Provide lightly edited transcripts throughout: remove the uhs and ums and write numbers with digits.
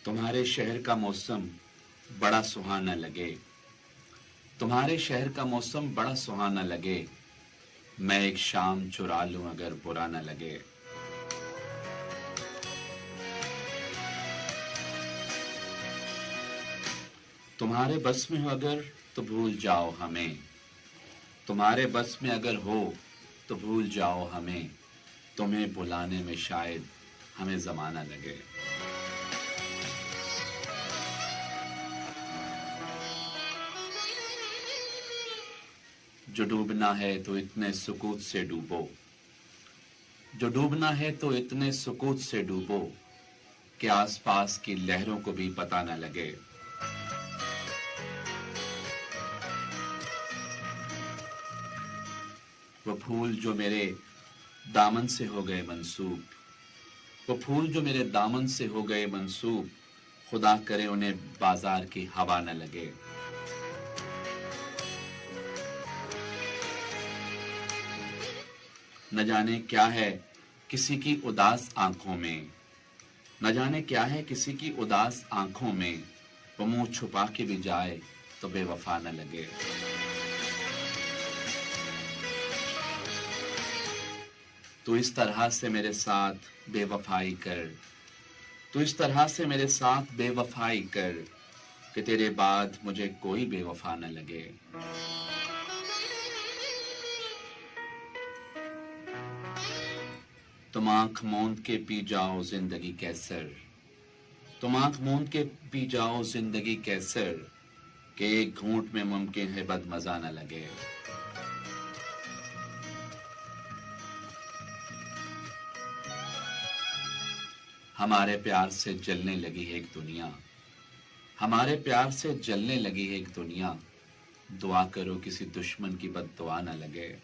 तुम्हारे शहर का मौसम बड़ा सुहाना लगे, तुम्हारे शहर का मौसम बड़ा सुहाना लगे, मैं एक शाम चुरा लूं अगर बुरा न लगे। तुम्हारे बस में हो अगर तो भूल जाओ हमें, तुम्हारे बस में अगर हो तो भूल जाओ हमें, तुम्हें बुलाने में शायद हमें जमाना लगे। जो डूबना है तो इतने सुकूत से डूबो, जो डूबना है तो इतने सुकूत से डूबो कि आसपास की लहरों को भी पता न लगे। वो फूल जो मेरे दामन से हो गए मंसूब, वो फूल जो मेरे दामन से हो गए मंसूब, खुदा करे उन्हें बाजार की हवा न लगे। न जाने क्या है किसी की उदास आंखों में, न जाने क्या है किसी की उदास आंखों में, वो मुंह छुपा के भी जाए तो बेवफा न लगे। तू इस तरह से मेरे साथ बेवफाई कर, तू इस तरह से मेरे साथ बेवफाई कर कि तेरे बाद मुझे कोई बेवफा न लगे। तुम आंख मूंद के पी जाओ जिंदगी कैसर, तुम आंख मूंद के पी जाओ जिंदगी कैसर कि एक घूंट में मुमकिन है बदमजा न लगे। हमारे प्यार से जलने लगी है एक दुनिया, हमारे प्यार से जलने लगी है एक दुनिया, दुआ करो किसी दुश्मन की बद्दुआ न लगे।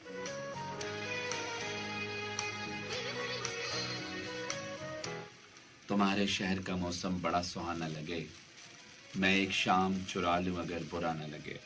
तुम्हारे शहर का मौसम बड़ा सुहाना लगे, मैं एक शाम चुरा लूं अगर बुरा न लगे।